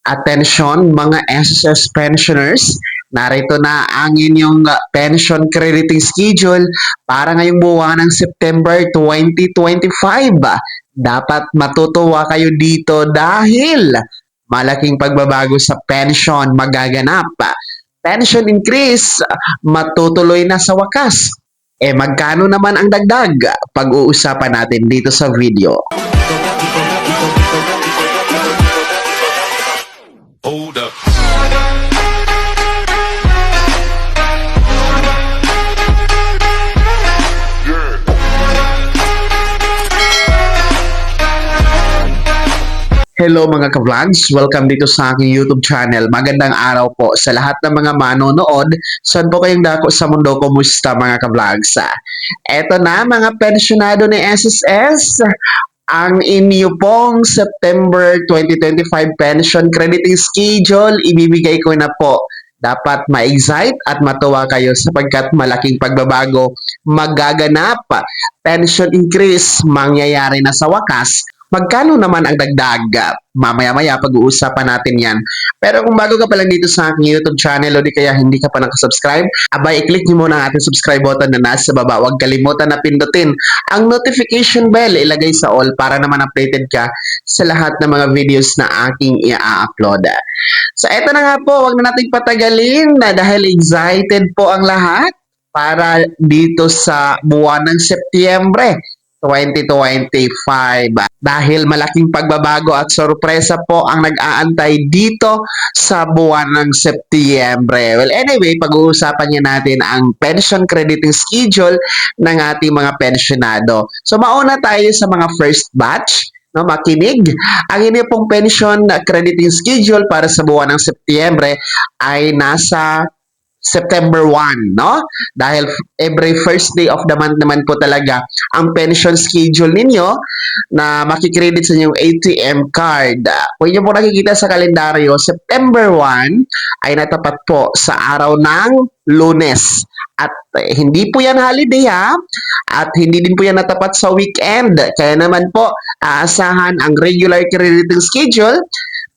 Attention mga SSS pensioners, narito na ang inyong pension crediting schedule para ngayong buwan ng September 2025. Dapat matutuwa kayo dito dahil malaking pagbabago sa pension magaganap. Pension increase matutuloy na sa wakas. Magkano naman ang dagdag? Pag-uusapan natin dito sa video. Hold up. Hello mga ka-vlogs! Welcome dito sa aking YouTube channel. Magandang araw po sa lahat ng mga manonood. Saan po kayong dako sa mundo? Kumusta mga ka-vlogs? Eto na mga pensyonado ni SSS. Ang inyo pong September 2025 pension crediting schedule, ibibigay ko na po. Dapat ma-excite at matuwa kayo sapagkat malaking pagbabago magaganap. Pension increase mangyayari na sa wakas. Magkano naman ang dagdag? Mamaya-maya pag-uusapan natin yan. Pero kung bago ka pa lang dito sa aking YouTube channel o di kaya hindi ka pa nakasubscribe, abay i-click nyo muna ang ating subscribe button na nasa baba. Huwag kalimutan na pindutin ang notification bell, ilagay sa all para naman updated ka sa lahat ng mga videos na aking i-upload. So eto na nga po, huwag na nating patagalin na dahil excited po ang lahat para dito sa buwan ng Setyembre 2025. Dahil malaking pagbabago at sorpresa po ang nag-aantay dito sa buwan ng Setyembre. Well, anyway, pag-uusapan niya natin ang pension crediting schedule ng ating mga pensionado. So, mauna tayo sa mga first batch. No, makinig. Ang inyo pong pension crediting schedule para sa buwan ng Setyembre ay nasa September 1, no? Dahil every first day of the month naman po talaga ang pension schedule ninyo na makikredit sa inyong ATM card. Kung inyo po nakikita sa kalendaryo, September 1 ay natapat po sa araw ng Lunes. At hindi po yan holiday ha, at hindi din po yan natapat sa weekend. Kaya naman po, aasahan ang regular crediting schedule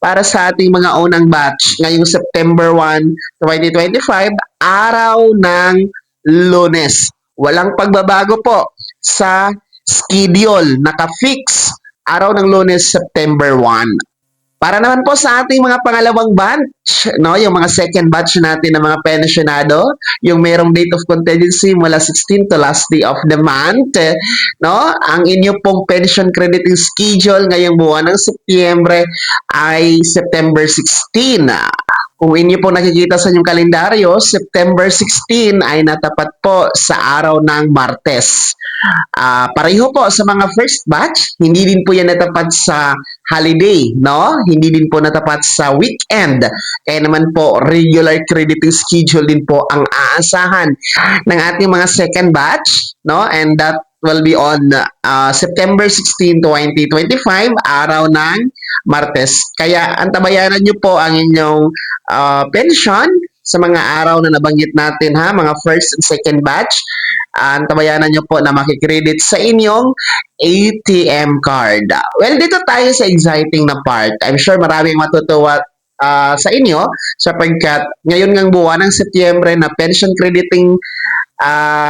para sa ating mga unang batch ngayong September 1, 2025, araw ng Lunes. Walang pagbabago po sa schedule, naka-fix araw ng Lunes, September 1. Para naman po sa ating mga pangalawang batch, no, yung mga second batch natin ng mga pensionado, yung merong date of contingency mula 16 to last day of the month, no, ang inyo pong pension crediting schedule ngayong buwan ng Setyembre ay September 16. Kung inyo po nakikita sa inyong kalendaryo, September 16 ay natapat po sa araw ng Martes. Pareho po sa mga first batch, hindi din po yan natapat sa holiday, no? Hindi din po natapat sa weekend. Kaya naman po, regular crediting schedule din po ang aasahan ng ating mga second batch, no? And that will be on September 16, 2025, araw ng Martes. Kaya antabayanan nyo po ang inyong pension sa mga araw na nabanggit natin ha, mga first and second batch. Antabayanan nyo po na makikredit sa inyong ATM card. Well, dito tayo sa exciting na part. I'm sure maraming matutuwa sa inyo sapagkat ngayon ngang buwan ng Setyembre na pension crediting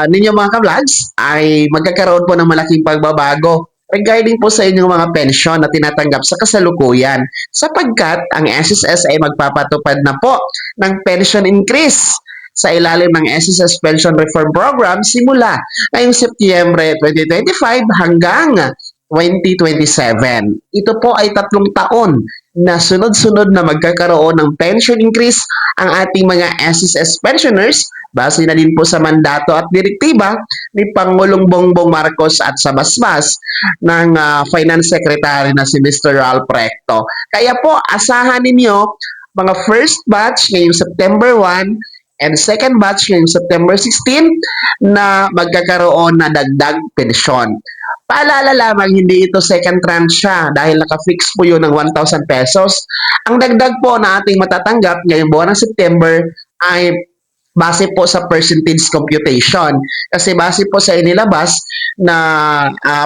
ninyo mga ka-vlogs ay magkakaroon po ng malaking pagbabago regarding po sa inyong mga pensyon na tinatanggap sa kasalukuyan sapagkat ang SSS ay magpapatupad na po ng pension increase sa ilalim ng SSS Pension Reform Program simula ngayong Setyembre 2025 hanggang 2027. Ito po ay 3 taon na sunod-sunod na magkakaroon ng pension increase ang ating mga SSS pensioners base na din po sa mandato at direktiba ni Pangulong Bongbong Marcos at sa basbas ng Finance Secretary na si Mr. Ralph Recto. Kaya po, asahan ninyo mga first batch ngayong September 1 and second batch ngayong September 16 na magkakaroon na dagdag pensyon. Paalala lamang, hindi ito second tranche siya dahil naka-fix po yun ng 1,000 pesos. Ang dagdag po na ating matatanggap ngayong buwan ng September ay base po sa percentage computation. Kasi base po sa inilabas na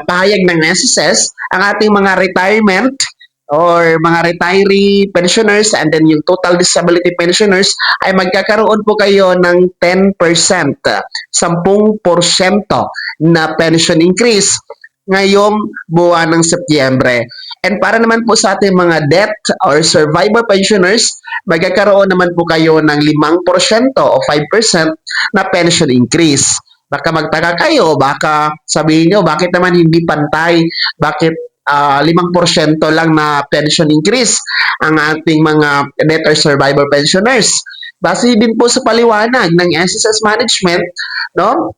pahayag ng SSS, ang ating mga retirement or mga retiree pensioners and then yung total disability pensioners ay magkakaroon po kayo ng 10%, 10% na pension increase ngayong buwan ng Setyembre. And para naman po sa ating mga death or survivor pensioners, magkakaroon naman po kayo ng 5% o 5% na pension increase. Baka magtaka kayo, baka sabihin nyo, bakit naman hindi pantay? Bakit 5% lang na pension increase ang ating mga death or survivor pensioners? Base din po sa paliwanag ng SSS Management, no?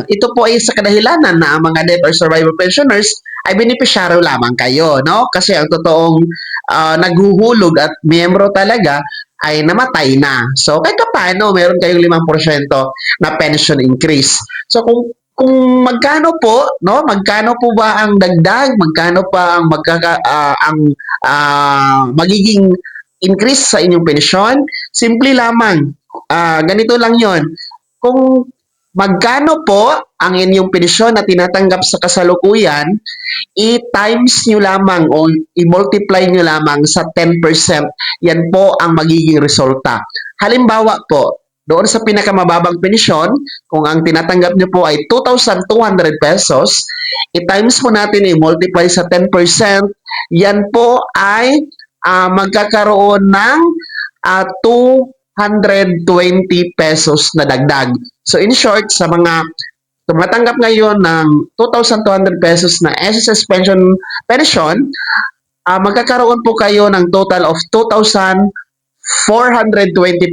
Ito po ay sa kadahilanan na ang mga death or survivor pensioners ay benepisyaryo lamang kayo, no? Kasi ang totoong naghuhulog at miyembro talaga ay namatay na. So, kahit paano, meron kayong 5% na pension increase. So, kung magkano po, no? Magkano po ba ang dagdag? Magkano pa ang magiging increase sa inyong pensyon? Simple lamang. Ganito lang 'yon. Kung magkano po ang inyong pensyon na tinatanggap sa kasalukuyan, i-times nyo lamang o i-multiply nyo lamang sa 10%. Yan po ang magiging resulta. Halimbawa po, doon sa pinakamababang pensyon, kung ang tinatanggap nyo po ay 2,200 pesos, i-times po natin, i-multiply sa 10%, yan po ay magkakaroon ng 220 pesos na dagdag. So in short, sa mga tumatanggap ngayon ng 2,200 pesos na SSS pension, magkakaroon po kayo ng total of 2,420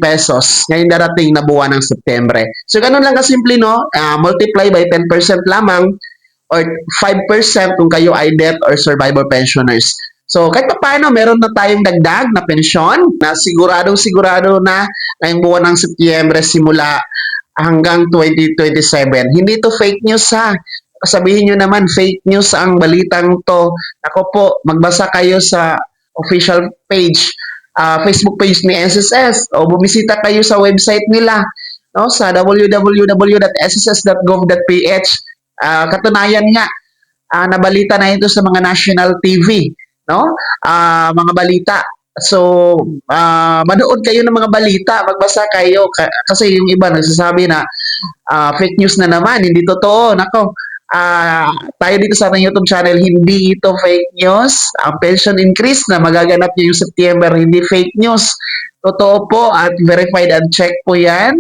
pesos ngayong darating na buwan ng Setyembre. So ganun lang kasimple, no? Multiply by 10% lamang or 5% kung kayo ay death or survivor pensioners. So, kahit pa paano, meron na tayong dagdag na pensyon na siguradong-sigurado na ngayong buwan ng Setyembre simula hanggang 2027. Hindi to fake news, ha. Sabihin nyo naman, fake news ang balitang to. Ako po, magbasa kayo sa official page, Facebook page ni SSS o bumisita kayo sa website nila, no, sa www.sss.gov.ph. Katunayan nga, nabalita na ito sa mga national TV, no? Mga balita. So, manood kayo ng mga balita, magbasa kayo kasi yung iba nagsasabi na fake news na naman, hindi totoo. Nako, tayo dito sa ating YouTube channel, hindi ito fake news. Ang pension increase na magaganap niyo yung September, hindi fake news. Totoo po at verified and check po yan,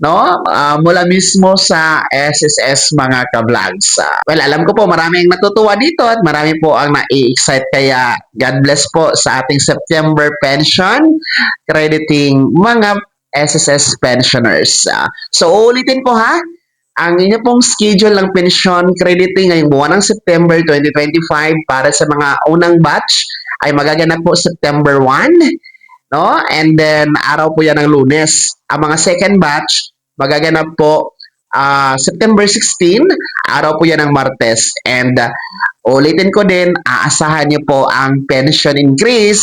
no? Mula mismo sa SSS mga ka-vlogs. Well, alam ko po marami ang natutuwa dito at marami po ang na-excite, kaya God bless po sa ating September pension crediting mga SSS pensioners. So, ulitin po, ha, ang inyo pong schedule ng pension crediting ngayong buwan ng September 2025 para sa mga unang batch ay magaganap po September 1, no? And then, araw po yan ng Lunes. Ang mga second batch, magaganap po September 16, araw po yan ng Martes. And ulitin ko din, aasahan niyo po ang pension increase,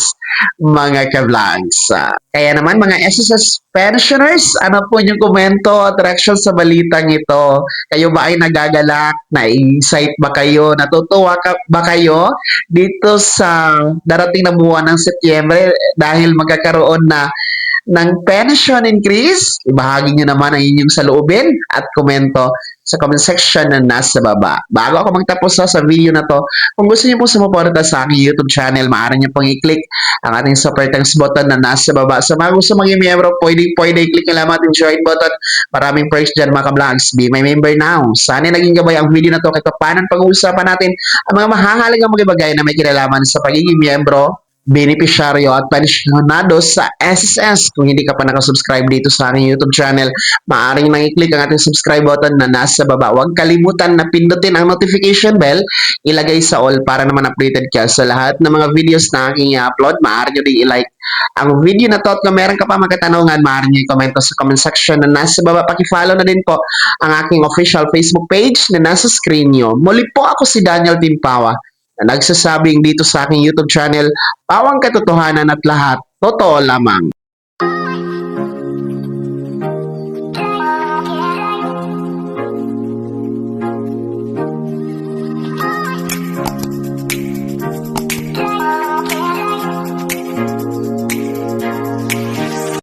mga ka-vlogs. Kaya naman, mga SSS pensioners, ano po yung komento at reaction sa balitang ito? Kayo ba ay nagagalak? Na-excite ba kayo? Natutuwa ba kayo dito sa darating na buwan ng Setyembre dahil magkakaroon na ng pension increase? Ibahagi nyo naman ang inyong saloobin at komento sa comment section na nasa baba. Bago ako magtapos sa video na to, kung gusto niyo po sumuporta sa aking YouTube channel, maaari niyo pong i-click ang ating super thanks button na nasa baba. Sa mga gusto maging miyembro, pwede i-click nyo lamang ating join button. Maraming perks dyan, mga ka-vlogs. Be my member now. Sana naging gabay ang video na to kahit paano pag-uusapan natin ang mga mahahalagang mga bagay na may kinalaman sa pagiging miyembro, benepisyaryo at pensionado sa SSS. Kung hindi ka pa nakasubscribe dito sa aking YouTube channel, maaaring nang i-click ang ating subscribe button na nasa baba. Huwag kalimutan na pindutin ang notification bell, ilagay sa all para naman updated ka sa lahat ng mga videos na aking i-upload. Maaari nyo din i-like ang video na to at kung meron ka pa magkatanungan, maaari nyo i-komento sa comment section na nasa baba. Paki-follow na din po ang aking official Facebook page na nasa screen nyo. Muli po ako si Daniel Timpawa na nagsasabing dito sa aking YouTube channel, pawang katotohanan at lahat, totoo lamang.